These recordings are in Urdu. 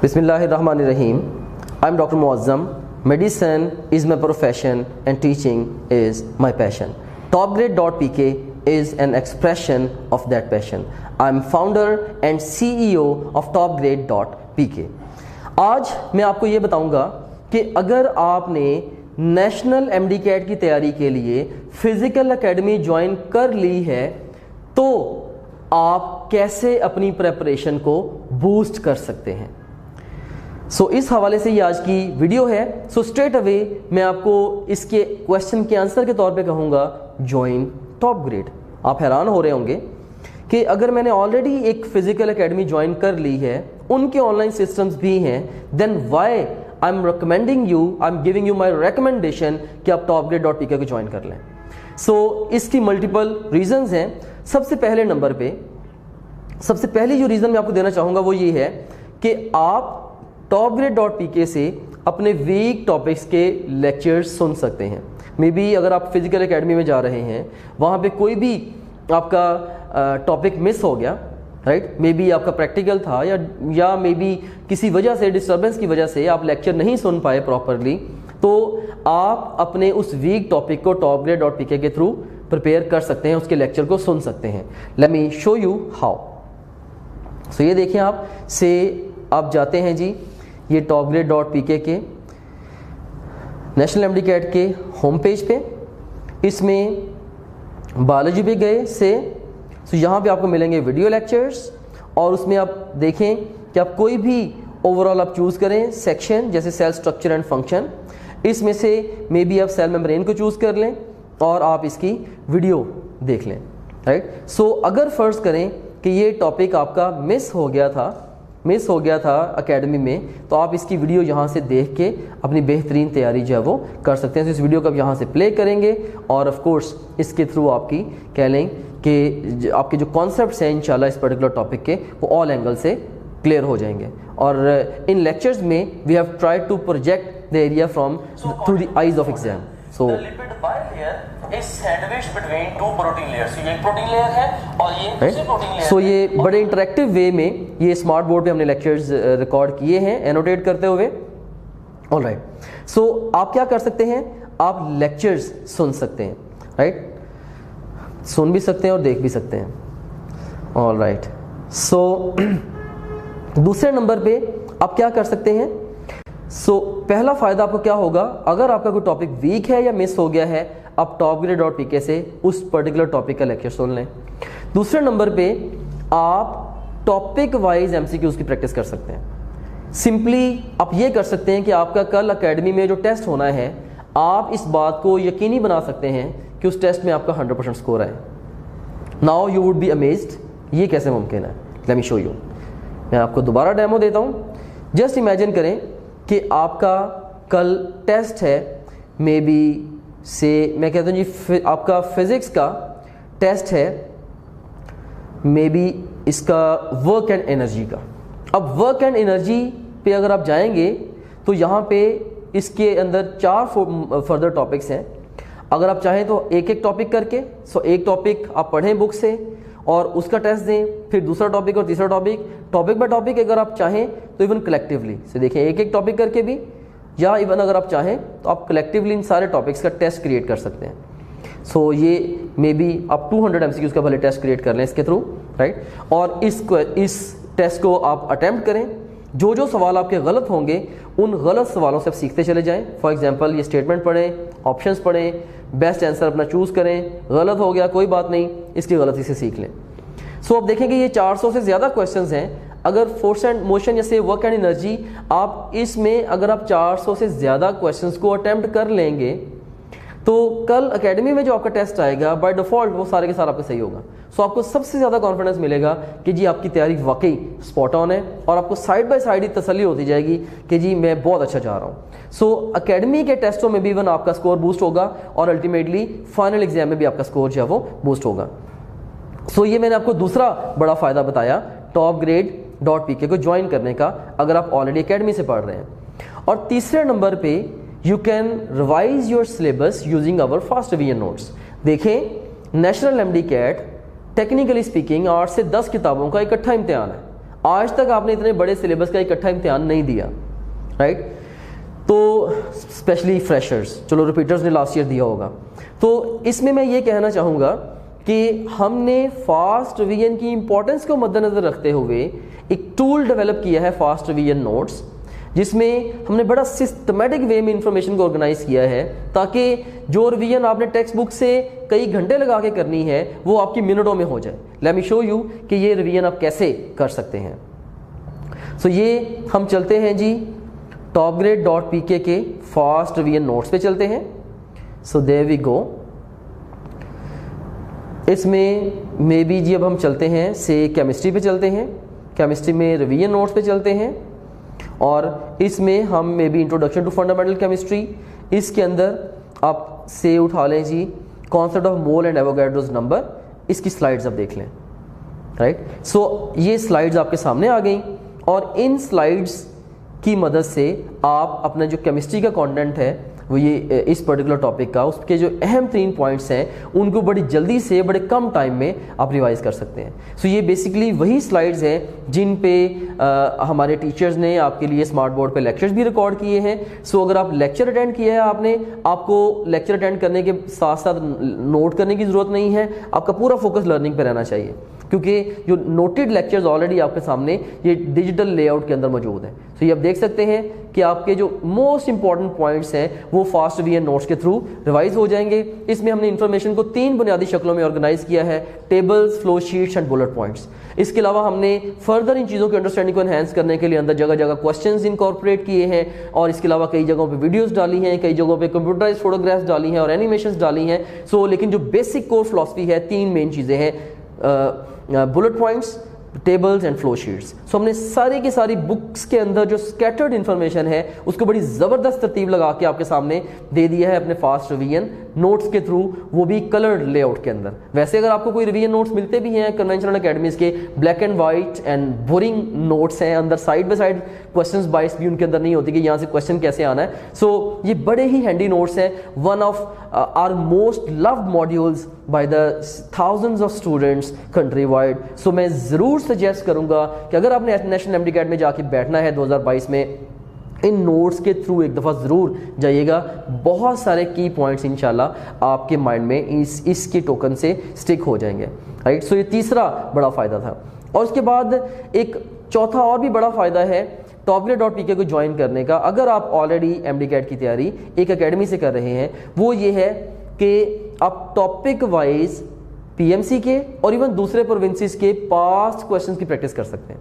Bismillahirrahmanirrahim. I'm Dr. Muazzam. Medicine is my profession and teaching is my passion. Topgrade.pk is an expression of that passion. I'm founder and CEO of Topgrade.pk. آج میں آپ کو یہ بتاؤں گا کہ اگر آپ نے نیشنل MD CAT کی تیاری کے لیے فزیکل اکیڈمی جوائن کر لی ہے تو آپ کیسے اپنی پریپریشن کو بوسٹ کر سکتے ہیں. سو اس حوالے سے یہ آج کی ویڈیو ہے. سو اسٹریٹ اوے میں آپ کو اس کے کویشچن کے آنسر کے طور پہ کہوں گا جوائن ٹاپ گریڈ. آپ حیران ہو رہے ہوں گے کہ اگر میں نے آلریڈی ایک فزیکل اکیڈمی جوائن کر لی ہے, ان کے آن لائن سسٹمز بھی ہیں, then why I'm recommending you, I'm giving you my recommendation کہ آپ Topgrade.pk کو جوائن کر لیں. سو اس کی ملٹیپل ریزنز ہیں. سب سے پہلے نمبر پہ سب سے پہلی جو ریزن میں آپ کو دینا چاہوں گا وہ یہ ہے کہ آپ Topgrade.pk سے اپنے ویک ٹاپکس کے لیکچرز سن سکتے ہیں. مے بی اگر آپ فزیکل اکیڈمی میں جا رہے ہیں, وہاں پہ کوئی بھی آپ کا ٹاپک مس ہو گیا, رائٹ, مے بی آپ کا پریکٹیکل تھا یا مے بی کسی وجہ سے, ڈسٹربنس کی وجہ سے آپ لیکچر نہیں سن پائے پراپرلی, تو آپ اپنے اس ویک ٹاپک کو Topgrade.pk کے تھرو پریپیئر کر سکتے ہیں, اس کے لیکچر کو سن سکتے ہیں. Let me show you how. So یہ دیکھیں آپ جاتے ہیں جی یہ Topgrade.pk کے نیشنل MD CAT کے ہوم پیج پہ. اس میں بایولوجی پہ گئے سو یہاں پہ آپ کو ملیں گے ویڈیو لیکچرز, اور اس میں آپ دیکھیں کہ آپ کوئی بھی اوور آل آپ چوز کریں سیکشن, جیسے سیل اسٹرکچر اینڈ فنکشن. اس میں سے مے بی آپ سیل میمبرین کو چوز کر لیں اور آپ اس کی ویڈیو دیکھ لیں, رائٹ. سو اگر فرض کریں کہ یہ ٹاپک آپ کا مس ہو گیا تھا اکیڈمی میں, تو آپ اس کی ویڈیو یہاں سے دیکھ کے اپنی بہترین تیاری جو ہے وہ کر سکتے ہیں. تو اس ویڈیو کو آپ یہاں سے پلے کریں گے اور آف کورس اس کے تھرو آپ کی کہہ لیں کہ آپ کے جو کانسیپٹس ہیں انشاءاللہ اس پرٹیکولر ٹاپک کے, وہ آل اینگل سے کلیئر ہو جائیں گے. اور ان لیکچرز میں we have tried to project the area from through the eyes of exam. So so یہ بڑے انٹریکٹیو وے میں یہ اسمارٹ بورڈ پہ ہم نے لیکچرز ریکارڈ کیے ہیں اینوٹیٹ کرتے ہوئے. All right. سو آپ کیا کر سکتے ہیں, آپ لیکچرز سن سکتے ہیں, رائٹ, سن بھی سکتے ہیں اور دیکھ بھی سکتے ہیں. All right. سو دوسرے نمبر پہ آپ کیا کر سکتے ہیں. سو پہلا فائدہ آپ کو کیا ہوگا, اگر آپ کا کوئی ٹاپک ویک ہے یا مس ہو گیا ہے, آپ Topgrade.pk سے اس پرٹیکولر ٹاپک کا لیکچر سن لیں. دوسرے نمبر پہ آپ ٹاپک وائز MCQs کی پریکٹس کر سکتے ہیں. سمپلی آپ یہ کر سکتے ہیں کہ آپ کا کل اکیڈمی میں جو ٹیسٹ ہونا ہے, آپ اس بات کو یقینی بنا سکتے ہیں کہ اس ٹیسٹ میں آپ کا 100% سکور آئے. Now you would be amazed, یہ کیسے ممکن ہے. Let me show you. میں آپ کو دوبارہ ڈیمو دیتا ہوں. جسٹ امیجن کریں کہ آپ کا کل ٹیسٹ ہے, مے بی سے میں کہتا ہوں جی آپ کا فزکس کا ٹیسٹ ہے, مے بی اس کا ورک اینڈ انرجی کا. اب ورک اینڈ انرجی پہ اگر آپ جائیں گے تو یہاں پہ اس کے اندر 4 فردر ٹاپکس ہیں. اگر آپ چاہیں تو ایک ٹاپک کر کے, ایک ٹاپک آپ پڑھیں بک سے اور اس کا ٹیسٹ دیں, پھر دوسرا ٹاپک اور تیسرا ٹاپک بائی ٹاپک اگر آپ چاہیں تو ایون کلیکٹیولی سے دیکھیں ایک ٹاپک کر کے بھی, یا ایون اگر آپ چاہیں تو آپ کلیکٹیولی ان سارے ٹاپکس کا ٹیسٹ کریٹ کر سکتے ہیں. سو یہ مے بی آپ 200 MCQs کا بھلے ٹیسٹ کریٹ کر لیں اس کے تھرو, رائٹ. اور اس ٹیسٹ کو آپ اٹیمپٹ کریں. جو سوال آپ کے غلط ہوں گے ان غلط سوالوں سے آپ سیکھتے چلے جائیں. فار ایگزامپل یہ اسٹیٹمنٹ پڑھیں, آپشنس پڑھیں, بیسٹ آنسر اپنا چوز کریں. غلط ہو گیا کوئی بات نہیں, اس کی غلطی سے سیکھ لیں. سو آپ دیکھیں کہ یہ 400 سے زیادہ کویشچنز ہیں. اگر فورس اینڈ موشن جیسے ورک اینڈ انرجی, آپ اس میں اگر آپ 400 سے زیادہ کویشچنز کو اٹیمپٹ کر لیں گے تو کل اکیڈمی میں جو آپ کا ٹیسٹ آئے گا بائی ڈیفالٹ وہ سارے کے سارا آپ کا صحیح ہوگا. سو آپ کو سب سے زیادہ کانفیڈنس ملے گا کہ جی آپ کی تیاری واقعی اسپاٹ آن ہے, اور آپ کو سائڈ بائی سائڈ ہی تسلی ہوتی جائے گی کہ جی میں بہت اچھا جا رہا ہوں. سو اکیڈمی کے ٹیسٹوں میں بھی ایون آپ کا اسکور بوسٹ ہوگا, اور الٹیمیٹلی فائنل ایگزام میں بھی آپ کا اسکور جو ہے وہ بوسٹ ہوگا. سو یہ میں نے آپ کو دوسرا بڑا فائدہ بتایا Topgrade.pk کو جوائن کرنے کا, اگر آپ آلریڈی اکیڈمی سے پڑھ رہے ہیں. اور تیسرے نمبر پہ you can revise your syllabus using our fast revision notes. دیکھیں national MD CAT technically speaking 8 سے 10 کتابوں کا اکٹھا امتحان ہے. آج تک آپ نے اتنے بڑے سلیبس کا اکٹھا امتحان نہیں دیا، رائٹ؟ تو اسپیشلی فریشرز، چلو ریپیٹرز نے لاسٹ ایئر دیا ہوگا. تو اس میں یہ کہنا چاہوں گا کہ ہم نے فاسٹ ریویژن کی امپورٹنس کو مد نظر رکھتے ہوئے ایک ٹول ڈیولپ کیا ہے فاسٹ ریویژن نوٹس، جس میں ہم نے بڑا سسٹمیٹک وے میں انفارمیشن کو آرگنائز کیا ہے تاکہ جو ریویژن آپ نے ٹیکسٹ بک سے کئی گھنٹے لگا کے کرنی ہے وہ آپ کی منٹوں میں ہو جائے. لیٹ می شو یو کہ یہ ریویژن آپ کیسے کر سکتے ہیں. سو یہ ہم چلتے ہیں جی topgrade.pk کے فاسٹ ریویژن نوٹس پہ چلتے ہیں. سو دیر وی گو. اس میں بی جی اب ہم چلتے ہیں سے کیمسٹری پہ چلتے ہیں. کیمسٹری میں ریویژن نوٹس پہ چلتے ہیں اور اس میں ہم انٹروڈکشن ٹو فنڈامنٹل کیمسٹری، اس کے اندر آپ سے اٹھا لیں جی کانسیپٹ آف مول اینڈ ایووگیڈروز نمبر. اس کی سلائڈز اب دیکھ لیں، رائٹ؟ سو یہ سلائڈز آپ کے سامنے آ گئیں اور ان سلائڈز کی مدد سے آپ اپنا جو کیمسٹری کا کانٹینٹ ہے وہ یہ اس پرٹیکولر ٹاپک کا، اس کے جو اہم ترین پوائنٹس ہیں ان کو بڑی جلدی سے بڑے کم ٹائم میں آپ ریوائز کر سکتے ہیں. سو یہ بیسیکلی وہی سلائڈز ہیں جن پہ ہمارے ٹیچرز نے آپ کے لیے اسمارٹ بورڈ پہ لیکچرز بھی ریکارڈ کیے ہیں. سو اگر آپ لیکچر اٹینڈ کیا ہے آپ کو لیکچر اٹینڈ کرنے کے ساتھ ساتھ نوٹ کرنے کی ضرورت نہیں ہے. آپ کا پورا فوکس لرننگ پہ رہنا چاہیے کیونکہ جو نوٹڈ لیکچرز آلریڈی آپ کے سامنے یہ ڈیجیٹل لے آؤٹ کے اندر موجود ہیں. تو یہ آپ دیکھ سکتے ہیں کہ آپ کے جو موسٹ امپورٹنٹ پوائنٹس ہیں وہ فاسٹ ریویژن نوٹس کے تھرو ریوائز ہو جائیں گے. اس میں ہم نے انفارمیشن کو 3 بنیادی شکلوں میں آرگنائز کیا ہے: tables, flow sheets and bullet points. اس کے علاوہ ہم نے فردر ان چیزوں کی انڈرسٹینڈنگ کو انہینس کرنے کے لیے اندر جگہ جگہ کوسچنز انکارپوریٹ کیے ہیں اور اس کے علاوہ کئی جگہوں پہ ویڈیوز ڈالی ہیں، کئی جگہوں پہ کمپیوٹرائز فوٹوگرافس ڈالی ہیں اور اینیمیشنز ڈالی ہیں. سو لیکن جو بیسک کور فلاسفی ہے 3 مین چیزیں ہیں: bullet points, tables and flow sheets. So ہم نے ساری کی ساری بکس کے اندر جو اسکیٹرڈ انفارمیشن ہے اس کو بڑی زبردست ترتیب لگا کے آپ کے سامنے دے دیا ہے اپنے فاسٹ ریویژن نوٹس کے تھرو، وہ بھی کلرڈ لے آؤٹ کے اندر. ویسے اگر آپ کو کوئی ریویژن نوٹس ملتے بھی ہیں کنونشنل اکیڈمیز کے، black and white and boring notes ہیں، اندر سائڈ بائی سائڈ کوسچنز بائس بھی ان کے اندر نہیں ہوتی کہ یہاں سے کوسچن کیسے آنا ہے. سو یہ بڑے ہی ہینڈی نوٹس ہیں. One of our most load modules by the thousands of students country wide. So میں ضرور سجیسٹ کروں گا کہ اگر آپ نے نیشنل ایم ڈی کیٹ میں جا کے بیٹھنا ہے 2022 میں، ان نوٹس کے تھرو ایک دفعہ ضرور جائیے گا. بہت سارے کی پوائنٹس انشاءاللہ آپ کے مائنڈ میں اس کے ٹوکن سے سٹک ہو جائیں گے، رائٹ؟ سو یہ تیسرا بڑا فائدہ تھا. اور اس کے بعد ایک چوتھا اور بھی بڑا فائدہ ہے topgrade.pk کو جوائن کرنے کا. اگر آپ آلریڈی ایم ڈی کیٹ کی تیاری ایک اکیڈمی سے کر رہے ہیں، وہ یہ ہے کہ آپ topic wise P M C کے اور ایون دوسرے پروونسز کے پاسٹ کوسچنز کی پریکٹس کر سکتے ہیں.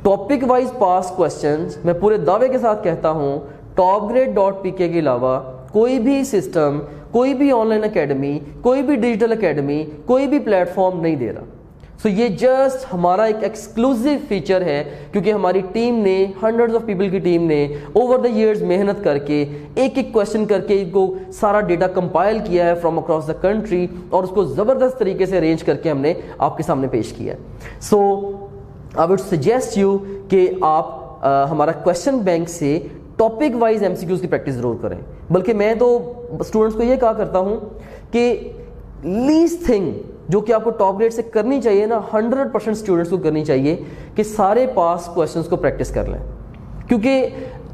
ٹاپک وائز پاسٹ کوسچنز میں پورے دعوے کے ساتھ کہتا ہوں topgrade.pk کے علاوہ کوئی بھی سسٹم، کوئی بھی آن لائن اکیڈمی، کوئی بھی ڈیجیٹل اکیڈمی، کوئی بھی پلیٹ فارم نہیں دے رہا. سو یہ جسٹ ہمارا ایک ایکسکلوسیو فیچر ہے کیونکہ ہماری ٹیم نے، ہنڈریڈز آف پیپل کی ٹیم نے اوور دا ایئرز محنت کر کے ایک ایک کوسچن کر کے کو سارا ڈیٹا کمپائل کیا ہے فرام اکراس دا کنٹری اور اس کو زبردست طریقے سے ارینج کر کے ہم نے آپ کے سامنے پیش کیا ہے. سو I would suggest you کہ آپ ہمارا کوسچن بینک سے topic wise M C Qs کی پریکٹس ضرور کریں. بلکہ میں تو اسٹوڈنٹس کو یہ کہا کرتا ہوں کہ لیسٹ تھنگ جو کہ آپ کو ٹاپ گریڈ سے کرنی چاہیے نا، 100% اسٹوڈنٹس کو کرنی چاہیے کہ سارے پاس کوسچنس کو پریکٹس کر لیں. کیونکہ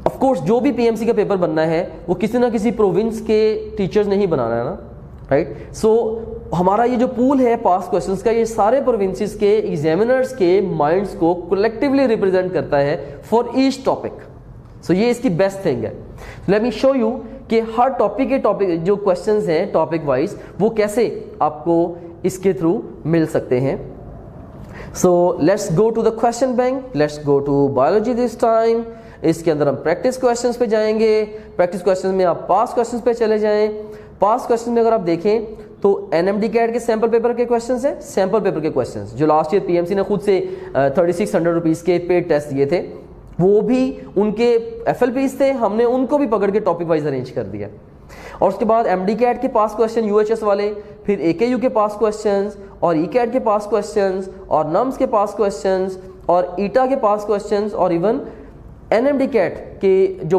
آف کورس جو بھی پی ایم سی کا پیپر بننا ہے وہ کسی نہ کسی پروونس کے ٹیچرز نے ہی بنانا ہے نا، رائٹ؟ سو ہمارا یہ جو پول ہے پاس کوسچنس کا، یہ سارے پروونسز کے ایگزامینرز کے مائنڈس کو کلیکٹیولی ریپرزینٹ کرتا ہے فار ایچ ٹاپک. سو یہ اس کی بیسٹ تھنگ ہے. لیٹ می شو یو کہ ہر ٹاپک کے جو کوسچنز ہیں ٹاپک وائز وہ کیسے آپ کو اس کے تھرو مل سکتے ہیں. So let's go to the question bank, let's go to biology this time. اس کے اندر ہم پریکٹس کوسچنس پہ جائیں گے. پریکٹس کوسچنس میں آپ پاس کوسچنس پہ چلے جائیں. پاس کوسچن میں اگر آپ دیکھیں تو این ایم ڈی کیٹ کے سیمپل پیپر کے کوسچنس ہیں، سیمپل پیپر کے کوسچنس جو last year P M C نے خود سے 3600 روپیز کے پیڈ ٹیسٹ دیے تھے، وہ بھی ان کے ایف ایل پیز تھے، ہم نے ان کو بھی پکڑ کے ٹاپک وائز ارینج کر دیا. اور اس کے بعد ایم ڈی کیٹ کے پاس کوسچن یو ایچ ایس والے، پھر اے کے یو کے پاس کوسچنز اور ای کیٹ کے پاس کوسچنز اور نمس کے پاس کوسچنز اور ایٹا کے پاس کوسچنز اور ایون NMDCAT کے جو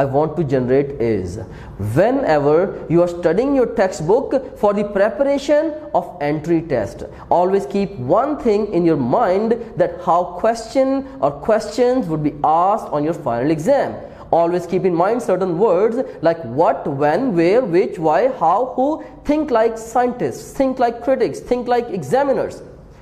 I want to generate is, whenever you are studying your textbook for the preparation of entry test, always keep one thing in your mind, that how questions would be asked on your final exam. Always keep in mind certain words like what, when, where, which, why, how, who. Think like scientists, think like critics, think like examiners.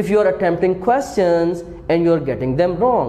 if you are attempting questions and you are getting them wrong.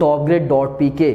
topgrade.pk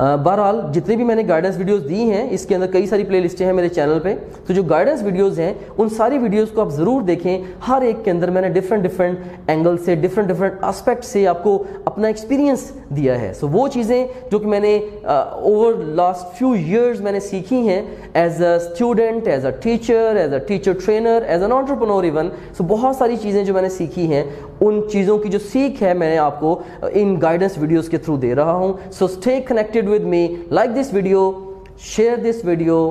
بہرحال جتنے بھی میں نے گائیڈنس ویڈیوز دی ہیں اس کے اندر کئی ساری پلے لسٹیں ہیں میرے چینل پہ, تو جو گائیڈنس ویڈیوز ہیں ان ساری ویڈیوز کو آپ ضرور دیکھیں. ہر ایک کے اندر میں نے ڈفرینٹ اینگل سے ڈفرینٹ اسپیکٹ سے آپ کو اپنا ایکسپیرینس دیا ہے. سو وہ چیزیں جو کہ میں نے اوور لاسٹ فیو ایئرز میں نے سیکھی ہیں as a student, as a teacher trainer, as an entrepreneur even. So بہت ساری چیزیں جو میں نے سیکھی ہیں ان چیزوں کی جو سیکھ ہے میں نے آپ کو ان گائیڈنس ویڈیوز کے تھرو دے رہا ہوں. So stay connected with me, like this video, share this video,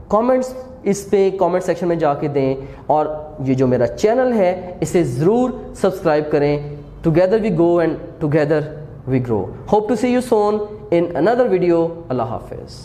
comments اس پہ کامنٹ سیکشن میں جا کے دیں, اور یہ جو میرا چینل ہے اسے ضرور سبسکرائب کریں. Together we go and together we grow. Hope to see you soon in another video. اللہ حافظ.